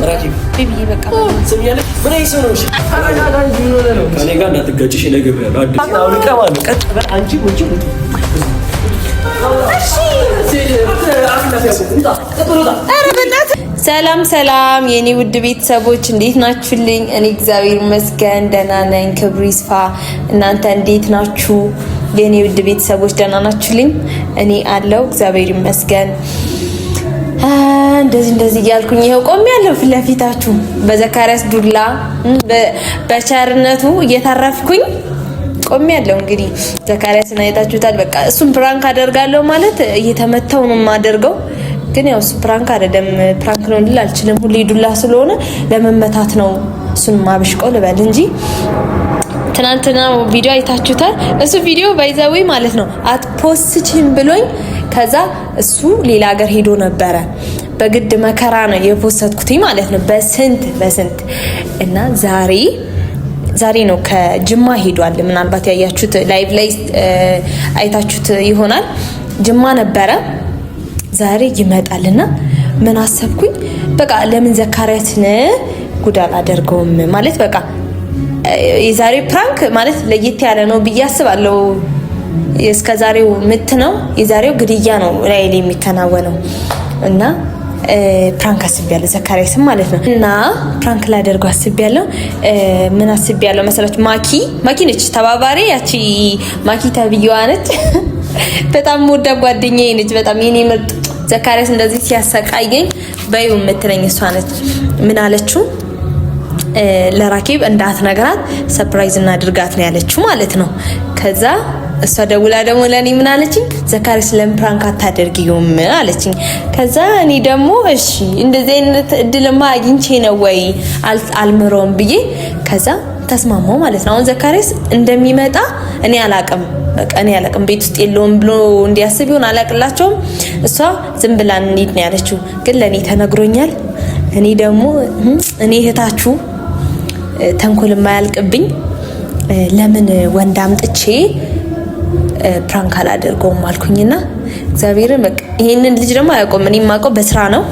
ራኪብ ቤቢ በቃ ስሚያለ ምን አይሰው ነው? እሺ አራጋጋ እንጂ ነው ከኔ ጋር እንዳትጋጭሽ ነግሬያለሁ። አዲስ አሁን ቀማል ቀጥ በል አንቺ ወጪ ሰላም ሰላም የኔ ውድ ቤተሰቦች እንዴት ናችሁልኝ? እኔ እግዚአብሔር ይመስገን ደህና ነኝ። ክብሩ ይስፋ። እናንተ እንዴት ናችሁ? የኔ ውድ ቤተሰቦች ደህና ናችሁልኝ? እኔ አለው እግዚአብሔር ይመስገን። እንደዚህ እያልኩኝ ይሄው ቆሜያለሁ ፊት ለፊታችሁ በዘካሪያስ ዱላ በቸርነቱ እየተረፍኩኝ ቆሜያለሁ። እንግዲህ ዘካሪያስን አይታችሁታል። በቃ እሱን ፕራንክ አደርጋለሁ ማለት እየተመታው ነው የማደርገው። ግን ያው እሱ ፕራንክ አይደለም፣ ፕራንክ ነው ልል አልችልም። ሁሌ ዱላ ስለሆነ ለመመታት ነው እሱን ማብሽቀው ልበል እንጂ ትናንትና ቪዲዮ አይታችሁታል። እሱ ቪዲዮ ባይዘዌ ማለት ነው አትፖስትችም ብሎኝ ከዛ እሱ ሌላ ሀገር ሄዶ ነበረ። በግድ መከራ ነው የፖስትኩት ማለት ነው በስንት እና ዛሬ ነው ከጅማ ሄዷል። ምናልባት ያያችሁት ላይቭ ላይ አይታችሁት ይሆናል። ጅማ ነበረ። ዛሬ ይመጣልና ምን አሰብኩኝ፣ በቃ ለምን ዘካሪያስን ጉዳል አደርገውም ማለት በቃ የዛሬ ፕራንክ ማለት ለየት ያለ ነው ብዬ አስባለሁ። እስከዛሬው ምት ነው፣ የዛሬው ግድያ ነው ላይ የሚከናወነው እና ፕራንክ አስቤያለሁ ዘካሪያስን ማለት ነው። እና ፕራንክ ላደርገው አስቤያለሁ። ምን አስቤያለሁ መሰላችሁ? ማኪ ነች ተባባሪ፣ ያቺ ማኪ ተብዬዋ ነች። በጣም ወዳ ጓደኛዬ ነች። በጣም የኔ ምርጥ ዘካሪያስ እንደዚህ ሲያሰቃየኝ በዩ የምትለኝ እሷ ነች። ምን አለችው? ለራኬብ እንዳትነግራት ሰርፕራይዝ እናድርጋት ነው ያለችው ማለት ነው። ከዛ እሷ ደውላ ደግሞ ለኔ ምን አለችኝ? ዘካሪያስ ለምን ፕራንክ አታደርጊውም አለችኝ። ከዛ እኔ ደግሞ እሺ እንደዚህ አይነት እድልማ አግኝቼ ነው ወይ አልምሮም ብዬ ከዛ ተስማማው ማለት ነው። አሁን ዘካሪያስ እንደሚመጣ እኔ አላቅም፣ በቃ እኔ አላቅም። ቤት ውስጥ የለውም ብሎ እንዲያስብ ይሆን አላቅላቸውም። እሷ ዝም ብላ እንሂድ ነው ያለችው፣ ግን ለኔ ተነግሮኛል። እኔ ደግሞ እኔ እህታችሁ ተንኮል የማያልቅብኝ ለምን ወንድ አምጥቼ ፕራንክ አላደርገውም አልኩኝና እግዚአብሔርን በቃ ይሄንን ልጅ ደግሞ አያውቀውም። እኔ የማውቀው በስራ ነው።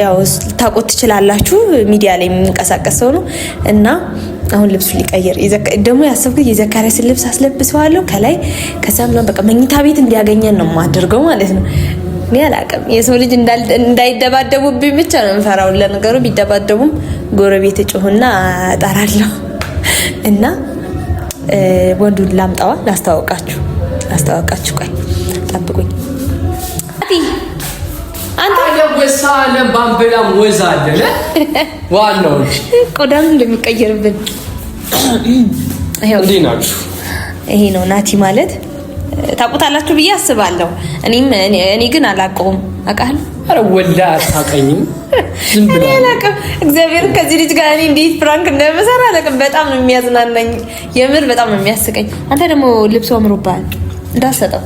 ያው ታውቁት ትችላላችሁ፣ ሚዲያ ላይ የሚንቀሳቀሰው ነው። እና አሁን ልብሱ ሊቀየር ደግሞ ያሰብኩት የዘካሪያስን ልብስ አስለብሰዋለሁ ከላይ። ከዛም ነው በቃ መኝታ ቤት እንዲያገኘን ነው የማደርገው ማለት ነው። እኔ አላውቅም፣ የሰው ልጅ እንዳይደባደቡብኝ ብቻ ነው የምፈራው። ለነገሩ ቢደባደቡም ጎረቤት ጮህና እጠራለሁ። እና ወንዱን ላምጣዋ ላስተዋወቃችሁ። ቆይ ጠብቁኝ። አንተ ወሳለም ባምበላም ወዛለ ዋናው ቆዳን እንደሚቀየርብን እንዴ ናችሁ? ይሄ ነው ናቲ ማለት ታውቁታላችሁ ብዬ አስባለሁ። እኔ ግን አላውቀውም። አውቃለሁ? አረ ወላ አታውቀኝም? ዝም ብላ አላውቅም። እግዚአብሔር ከዚህ ልጅ ጋር እኔ እንዴት ፕራንክ እንደምሰራ አላውቅም። በጣም ነው የሚያዝናናኝ፣ የምር በጣም ነው የሚያስቀኝ። አንተ ደግሞ ልብሱ አምሮብሃል እንዳሰጠው።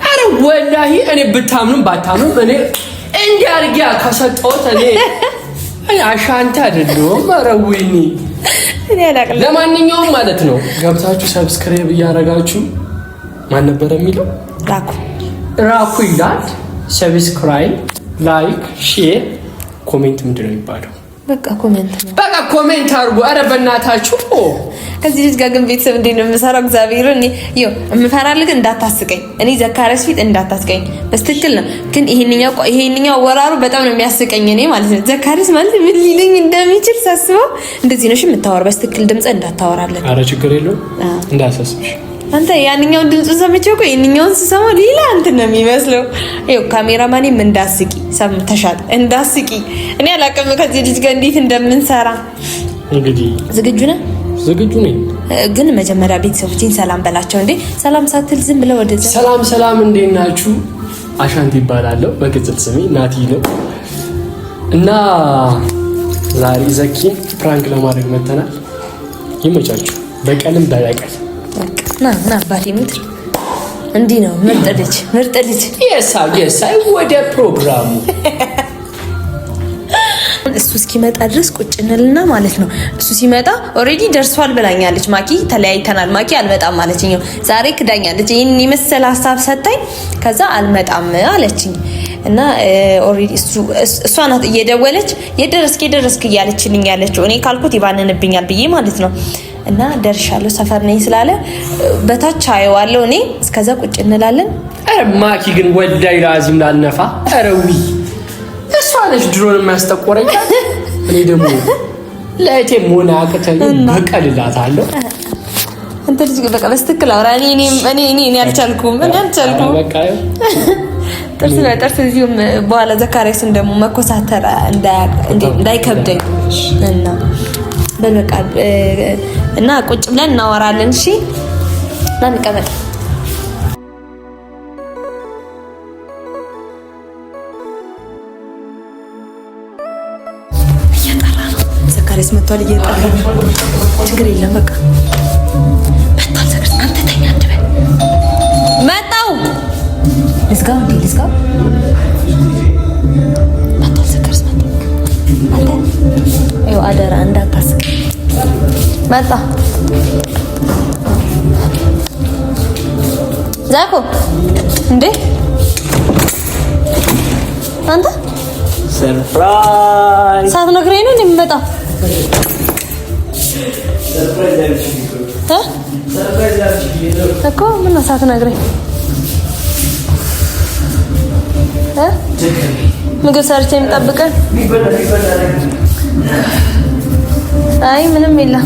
አረ ወላሂ እኔ ብታምኑም ባታምኑም እኔ እንዲህ አድርጌ ካሰጠሁት እኔ አሻንታ አይደለሁም። አረ ወይኔ እኔ አላውቅም። ለማንኛውም ማለት ነው ገብታችሁ ሰብስክራይብ እያደረጋችሁ ማን ነበር የሚለው? ራኩ ይላል። ሰብስክራይብ፣ ላይክ፣ ሼር፣ ኮሜንት ምንድን ነው የሚባለው? በቃ ኮሜንት ነው። በቃ ኮሜንት አድርጉ። አረ በእናታችሁ ከዚህ ልጅ ጋር ግን ቤተሰብ እንዴት ነው የምሰራው? እግዚአብሔርን የምፈራልህ ግን እንዳታስቀኝ። እኔ ዘካሪያስ ፊት እንዳታስቀኝ። በስትክክል ነው ግን ይሄንኛው ወራሩ በጣም ነው የሚያስቀኝ እኔ ማለት ነው። ዘካሪያስ ማለት ምን ሊለኝ እንደሚችል ሳስበው እንደዚህ ነው የምታወራው። በስትክክል ድምጽ እንዳታወራለን። አረ ችግር የለውም እንዳሳስብሽ። አንተ ያንኛውን ድምጽ ሰምቼው እኮ የኛውን ስሰማ ሌላ እንትን ነው የሚመስለው። ካሜራማኔም እንዳስቂ ሰምተሻል፣ እንዳስቂ። እኔ አላውቅም ከዚህ ልጅ ጋር እንዴት እንደምንሰራ። እንግዲህ ዝግጁ ነኝ። ግን መጀመሪያ ቤተሰቦቼን ሰላም በላቸው። እንዴ ሰላም ሳትል ዝም ብለው ወደዛ። ሰላም እንዴት ናችሁ? አሻንት ይባላለሁ፣ በቅጽል ስሜ ናቲ ነው። እና ዛሬ ዘኪን ፕራንክ ለማድረግ መተናል። ይመቻችሁ። በቀልም ባያቀል ና አባቴ ምድር እንዲህ ነው። ምርጥ ልጅ የሳይ ወደ ፕሮግራሙ እሱ እስኪመጣ ድረስ ቁጭ እንልና ማለት ነው። እሱ ሲመጣ ኦሬዲ ደርሷል ብላኛለች ማኪ። ተለያይተናል። ማኪ አልመጣም አለችኝ። ዛሬ ክዳኛለች። ይሄን የመሰለ ሀሳብ ሰጣኝ። ከዛ አልመጣም አለችኝ። እና ኦሬዲ እሷ ናት እየደወለች የደረስክ እያለችልኝ ያለችው እኔ ካልኩት ይባንንብኛል ብዬ ማለት ነው። እና ደርሻለሁ ሰፈር ነኝ ስላለ በታች አየዋለሁ እኔ እስከዛ ቁጭ እንላለን። ማኪ ግን ወዳይ ላዚም ላልነፋ አረዊ እሷ ነች ድሮን የሚያስጠቆረኝ። እኔ ደግሞ ለእቴ ሞና አቅተኝ በቀልላታለሁ። አንተ ልጅ በቃ በስትክክል አውራ። እኔ አልቻልኩም በቃ ጥርስ እዚሁም በኋላ ዘካሪያስን ደግሞ መኮሳተር እንዳይከብደኝ እና በቃ እና ቁጭ ብለን እናወራለን። እሺ እንቀመጥ። እየጠራ ነው ዘካሪያስ መጥቷል። እየጠራ ችግር የለም በቃ መጣል ዘካሪያስ አንተ ተኛ አትበል። መጣው ልስጋው መጣል ዘካሪያስ አንተ ይኸው አደራ እንዳታስቅ መጣ ዛኮ እንዴ አንተ ሰርፕራይዝ ሳትነግረኝ ነው የሚመጣው? እኮ ምን ነው ሳትነግረኝ? ምግብ ሰርቼ የሚጠብቀን? አይ ምንም የለም።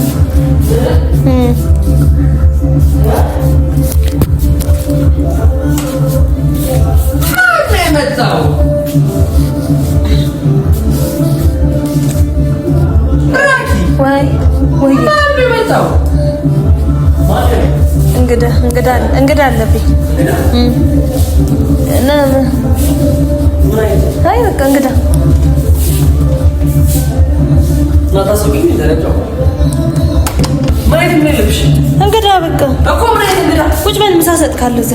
እንግዳ አለብኝ። አይ በቃ እንግዳ እንግዳ በቃ እኮ ምን አይነት እንግዳ? ቁጭ በል ምሳ ሰጥካለሁ እዛ።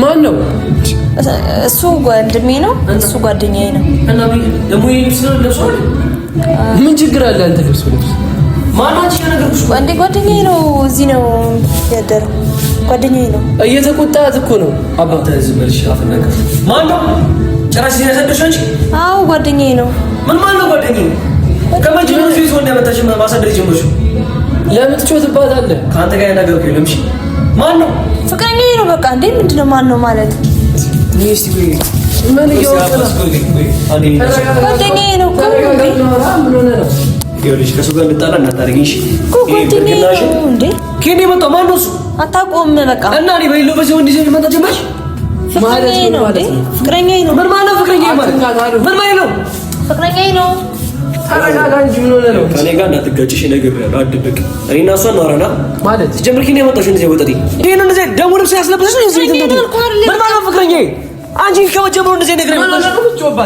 ማን ነው? እሱ ወንድሜ ነው። እሱ ጓደኛዬ ነው። እና ደግሞ ምን ችግር አለ? አንተ ልብስ ማናች ነገርኩሽ። ጓደኛዬ ነው። እዚህ ነው ያደረው። ጓደኛዬ ነው። እየተቆጣት እኮ ነው። አባታ ዝምብልሽ አፈነከ። ማን ነው? ጭራሽ ሲያሰደሽ አንቺ? አዎ ጓደኛዬ ነው። ምን ማለት ነው ጓደኛዬ? ከመቼ ነው እዚህ ሰው እንደመጣሽ ማሳደር ጀመርሽ? ለምን ትጮትባታለህ? ከአንተ ጋር ያናገርኩ የለም። እሺ ማን ነው? ፍቅረኛዬ ነው። በቃ እንዴ ምንድነው ማን ነው ማለት? ሚስቲ ወይ ምን ይወጣው? ጓደኛዬ ነው። ምን ሆነ ነው? ይኸውልሽ ከሱ ጋር እንጣላ እናታርጊሽ። ጓደኛዬ ነው እንዴ? ከኔ መጣ ማን ነው እሱ? አታውቀውም በቃ እና እኔ በሌለው በዚህ ወንድ ይዘሽ መጣ ጀመርሽ? ፍቅረኛዬ ነው እንዴ? ፍቅረኛዬ ነው። ምን ማለት ፍቅረኛዬ ማለት? ምን ማለት ነው? ፍቅረኛዬ ነው። ታረጋጋ እንጂ ምን ሆነ ነው? ከኔ ጋር እንዳትጋጭሽ እነግርሻለሁ። አትደብቅ። እኔና እሷ እናወራና ማለት ጀምር። ከኔ ያመጣሽ እንደዚህ ወጣቲ ይሄን እንደዚህ ደሙ ልብስ ያስለብስሽ ነው እዚህ እንትን ምን ማለት ነው ፍቅረኛዬ? አንቺ ከመጀመሩ እንደዚህ ነገር ነው።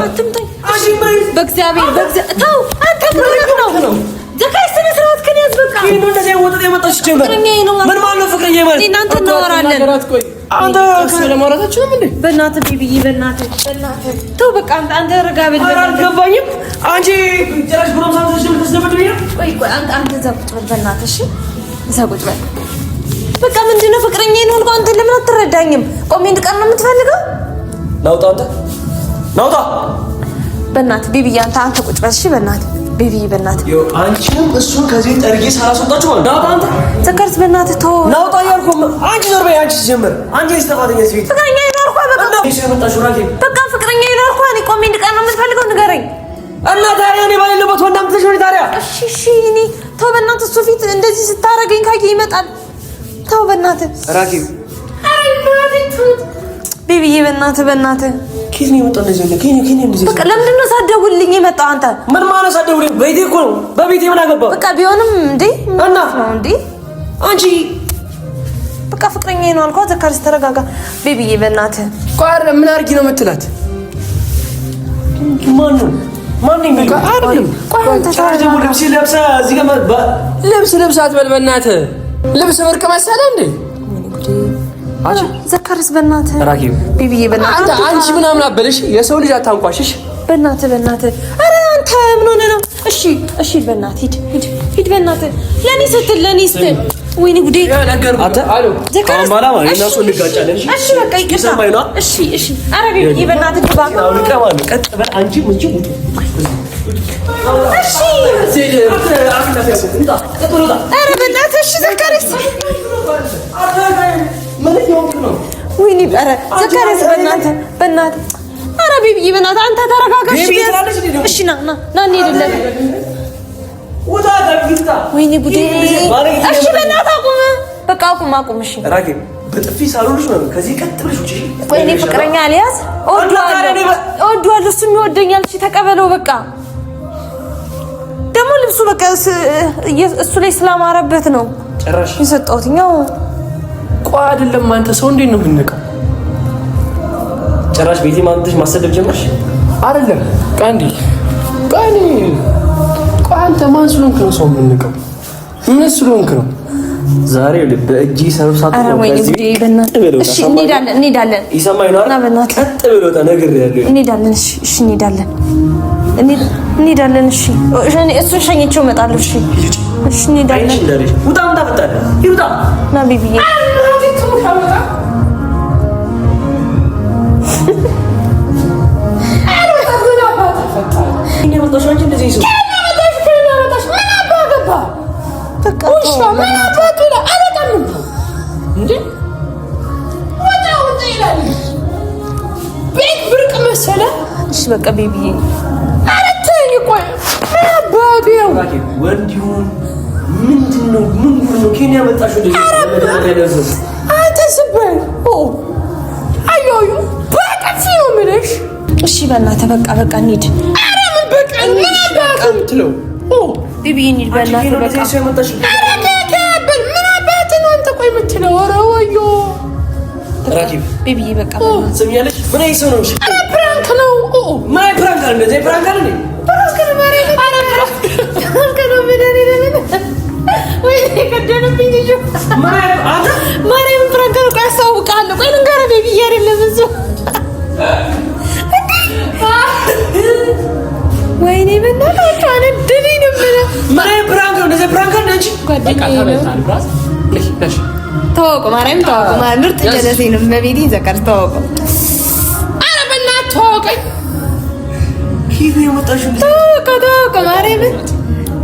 አትምታኝ። በእግዚአብሔር ተው። አንተ ምን ነው? ዘካሪያስ ስነ ስርዓት ከኔ ያዝበቃ። ይሄን እንደዚህ ወጣቲ ያመጣሽ ጀምር። ምን ማለት ነው ፍቅረኛዬ ማለት? እናንተ እናወራለን። አንተ ስለማውራታችሁ ነው እንዴ? በእናትህ ቢቢዬ በእናትህ ተው በቃ አንተ ረጋ በል። አልገባኝም። አንቺ ጭራሽ ብሎም ሳትሽ ልትሰበድብኝ ነው? ቆይ አንተ እዛ ቁጭ በል በእናትህ። እሺ እዛ ቁጭ በል በቃ። ምንድነው ፍቅረኛዬ ነው አልኩህ። አንተ ለምን አትረዳኝም? ቆሜ እንድቀር ነው የምትፈልገው? ናውጣ አንተ ናውጣ። በእናትህ ቢቢዬ አንተ ቁጭ በል። እሺ በእናትህ ቢቢዬ በእናትህ። አንቺም እሱን ከዚህ ጠርጌ ሳላስወጣችሁ ማለት ናውጣ አንተ። ዘካሪያስ በእናትህ ተው። ናውጣ እያልኩህ አንቺ ዞር በይ። አንቺ ሲጀምር አንቺስተፋተኛ ሲቪት ፍቅረኛዬ ነው አልኩህ። በቃ እሺ ያመጣሽው ራኬ በቃ ፍቅረኛዬ ነው አልኩህ። እኔ ቆሜ እንድቀር ነው የምትፈልገው? ንገረኝ። እና ታዲያ እኔ ባሌለበት ወንድ አምጥተሽ ነው ታዲያ? እሺ እኔ ተው በእናትህ። እሱ ፊት እንደዚህ ስታረገኝ ካየ ይመጣል። ተው በእናትህ ራኬ። አይ ቢቢዬ በእናትህ ኬት ነው የመጣው? እንደዚህ ነው ኬት እንደዚህ በቃ ለምንድን ነው ሳትደውልልኝ የመጣው አንተ? ምን ማለት ሳትደውልኝ? በቤቴ እኮ ነው። በቤቴ ምን አገባው? በቃ ቢሆንም እንዴ እና ነው እንዴ አንቺ በቃ ፍቅረኛዬ ነው አልኳት። ዘካሪያስ ተረጋጋ ቢቢዬ በእናትህ። ቆይ ምን አድርጊ ነው የምትላት? ማን ነው የሚለው? አይደለም ቆይ አንተ ልብስ ለብሳ እዚህ ጋር ልብስ አትበል በእናትህ። ልብስ ብርቅ መሰለህ እንዴ? ዘካሪያስ በእናትህ ራኪብ ቢቢዬ በእናትህ አንቺ ምናምን አበለሽ። የሰው ልጅ አታንቋሽሽ በእናትህ። ኧረ አንተ ምን ሆነህ ነው? እሺ በእናትህ ሂድ በእናትህ። ለኔ ስትል ወይኔ ጉዴ አንተ ዘካሪያስ ማማ እና እሱ እንጋጫለን። እሺ በቃ ይቅርታ። እሺ አረብ ይበናት ግባ። ቀጥ በል አንቺ ምን ውጡ። እሺ ኧረ በእናትህ እሺ ዘካሪያስ ወይኔ ኧረ ዘካሪያስ በእናትህ ኧረ ቤቢዬ በእናትህ አንተ ተረጋጋ። እሺ ና እንሄድለን። ወይኔ ጉዴ እሺ በእናትህ አቁም በቃ አቁም። እሺ ራኬብ በጥፊ ሳሉልሽ ነው ከዚህ ቀጥ ብለሽ ውጪ። ወይኔ ፍቅረኛ አልያዝ እወደዋለሁ እሱም ይወደኛል። እሺ ተቀበለው በቃ ደግሞ ልብሱ በቃ እሱ ላይ ስላማረበት ነው ጭራሽ የሰጠሁት። ነው ቆይ አይደለም አንተ ሰው እንዴት ነው የምንቀው? ጭራሽ ቤቴ ማንተሽ ማሰደብ ጀመርሽ አይደለም? ቃንዲ ቆይ አንተ ማን ስለሆንክ ነው ሰው የምንቀው? ምን ስለሆንክ ነው? ዛሬ በእጅ ሰብሳት ነው እሺ እንሄዳለን። ይሰማኝ ነው አይደል? ቀጥ ብሎ ነገር ያለው እንሄዳለን። እሺ እንሄዳለን። እሺ እሱን ሸኝቼው እመጣለሁ። እሺ እንሄዳለን። ውጣ ይውጣ ና ቤቢዬ ቤት ብርቅ መሰለህ? እሺ በቃ ቤቢዬ ወንድ ይሁን ምንድነው? ምን ኬንያ መጣሽ? አንተ ስበል አዮዩ በቃ ነው የምልሽ። እሺ በእናትህ በቃ እንሂድ። ኧረ ምን በቃ ምን አባትህ የምትለው ቤቢዬ እንሂድ በእናትህ በቃ። ኧረ ተቀበል ምን አባትህ ነው አንተ ቆይ የምትለው? ኧረ ወዮ ራኪብ ቤቢዬ በቃ ስሚያለሽ ምን አይሰው ነው? ኧረ ፕራንክ ነው። ማይ ፕራንክ አለ እንዴ? ፕራንክ አለ እንዴ? ፕራንክ ነው ማሪ። ኧረ ፕራንክ ነው ምንድን ነው? ወይ ከደነብኝ ልጅ ማርያም ፕራንክ ነው። ቆይ አሳውቅሃለሁ። ቆይ ልንገርህ ቤቢዬ አይደለም እሱ ወይኔ በእናትህ አነደደኝ ነው የምልህ። ማይ ፕራንክ ነው እንደዚህ ፕራንክ ነው እንጂ ጓደኛዬ ነው። ተዋወቁ ማርያም ተዋወቁ። ምርጥ ጀለሴ ነው በቤቴ ዘከር ተዋወቁ። ኧረ በእናትህ ተዋወቀኝ። ኪዱ የመጣሽው ተዋወቁ ማርያም።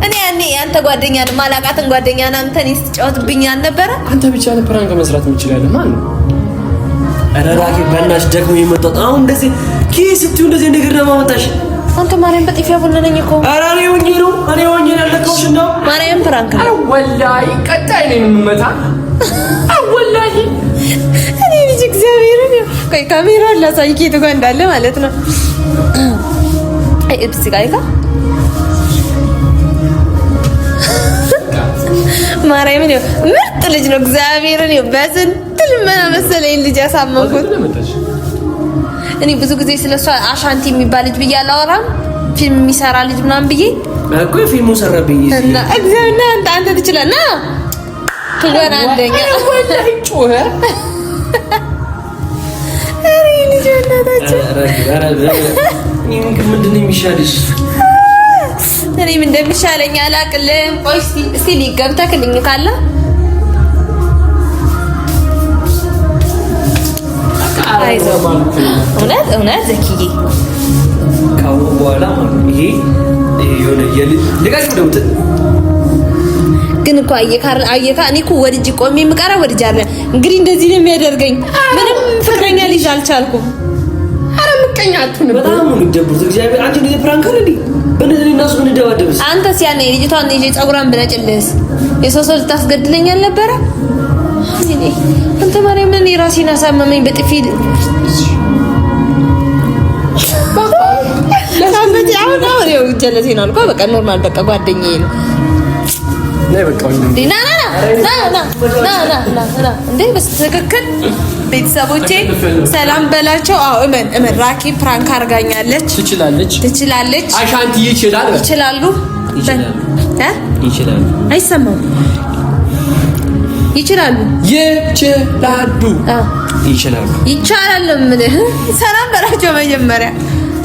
እኔ ያኔ አንተ ጓደኛ ነው ማላቃትን ጓደኛ ነው አንተን ስትጫወትብኝ አልነበረ? አንተ ብቻ ነው ፕራንክ መስራት የምችላለን። ማን ነው? ኧረ ራኪብ በእናትሽ ደግሞ የመጣሁት አሁን እንደዚህ ኪስ ስትዩ እንደዚህ ነገር ነው ማመጣሽ። አንተ ማርያም በጥፊ ያቦነነኝ እኮ። ኧረ እኔ ሆኜ ያለከውሽ ነው ማርያም ፕራንክ ነው። ኧረ ወላሂ ቀጣይ ነው የምመታ። ወላሂ እኔ ልጅ እግዚአብሔርን ቆይ ካሜራ ላሳይክ የት ጋር እንዳለ ማለት ነው። አይ እብስ ጋይካ ማርያምን ምርጥ ልጅ ነው እግዚአብሔርን በስንት ልመና መሰለኝ ልጅ ያሳመንኩት። እኔ ብዙ ጊዜ ስለሷ አሻንቲ የሚባል ልጅ ብዬ አላወራም። ፊልም የሚሰራ ልጅ ምናምን ብዬ እኮ ፊልሙ ሰራብኝ እና እግዚአብሔርና አንተ ትችላለና ትገና አንደኛ ወላሂ ጮኸ። አሬ ልጅ እናታችን ምንድን ነው የሚሻልሽ? እኔም እንደሚሻለኝ አላቅልም። ቆይ እስቲ ሊገብተክልኝ ካለ እውነት ዘኪዬ ካሁን በኋላ ይሄ የሆነ ልቃጭ ደውት ግን እኮ አየካ እኔ እኮ ወድጄ ቆሜ የምቀራ ወድጄ አለ። እንግዲህ እንደዚህ ነው የሚያደርገኝ። ምንም ፍቅረኛ ልጅ አልቻልኩም። ኧረ ምቀኛ አትሁን። በጣም ነው የሚደብሩት። እግዚአብሔር አንቺ እንደዚህ ፕራንክ አለ እንዴ? በእንደዚህ እናሱ እንደባደብስ አንተስ ያኔ ልጅቷን ልጅ ጸጉሯን ብነጭልህስ የሰው ሰው ልታስገድለኝ አልነበረ? አንተ ማርያም ምን ራሴን አሳመመኝ በጥፊ ለሳምንት አሁን ነው ጀለሴን አልኳ። በቃ ኖርማል በቃ ጓደኛዬ ነው። ነይ በቃ ና እንዴ በትክክል ቤተሰቦቼ ሰላም በላቸው። አዎ እመን ራኪ ፕራንክ አርጋኛለች። ትችላለች። አሻንቲ ይችላሉ። አይሰማም። ይችላሉ። ይቻላል እምልህ ሰላም በላቸው መጀመሪያ።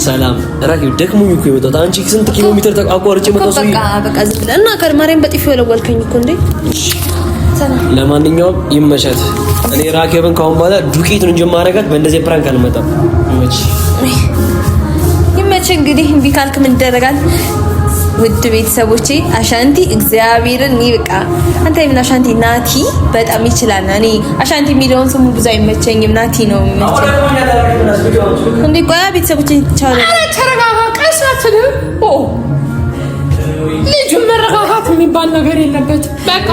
ሰላም ራኪብ ደክሞኝ እኮ የመጣሁት አንቺ ስንት ኪሎ ሜትር አቋርጬ መጣሁ። በቃ ዝም ብለህ እና ከማርያም በጥፊ ወለወልከኝ እኮ እንዴ። መተናል። ለማንኛውም ይመቻት። እኔ ራኬብን ካሁን በኋላ ዱቄቱን እንጂ ማረጋት በእንደዚህ ፕራንክ አልመጣም። ይመች እንግዲህ እምቢ ካልክ ምን ይደረጋል? ውድ ቤተሰቦቼ አሻንቲ እግዚአብሔርን በቃ አንተ ምን አሻንቲ ናቲ በጣም ይችላል። እኔ አሻንቲ የሚለውን ስሙ ብዙ አይመቸኝም። ናቲ ነው የሚመቸኝ። እንዴ ቆያ ቤተሰቦቼ ቻው። አረ ተረጋጋ። ቀስ አትልም። ልጁ መረጋጋት የሚባል ነገር የለበትም። በቃ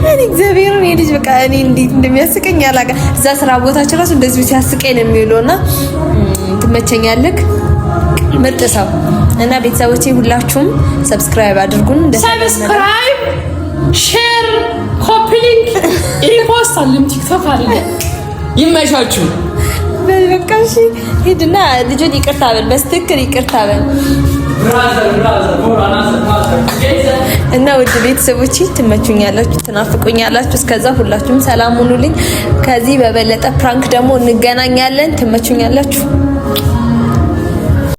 እኔ እግዚአብሔርን የልጅ በቃ እኔ እንዴት እንደሚያስቀኝ አላውቅም። እዛ ስራ ቦታችን ራሱ እንደዚህ ሲያስቀኝ ነው የሚውለውና ትመቸኛለህ። ምርጥ ሰው እና ቤተሰቦቼ ሁላችሁም ሰብስክራይብ አድርጉን። ሰብስክራይብ፣ ሼር፣ ኮፒ ሊንክ፣ ሪፖስት አለም ቲክቶክ አለ። ይመቻችሁ። በቃ እሺ ሂድና ልጁን ይቅርታ በል፣ በስትክክል ይቅርታ በል እና ውድ ቤተሰቦቼ ትመቹኛላችሁ፣ ትናፍቁኛላችሁ። እስከዛ ሁላችሁም ሰላም ሁኑልኝ። ከዚህ በበለጠ ፕራንክ ደግሞ እንገናኛለን። ትመቹኛላችሁ።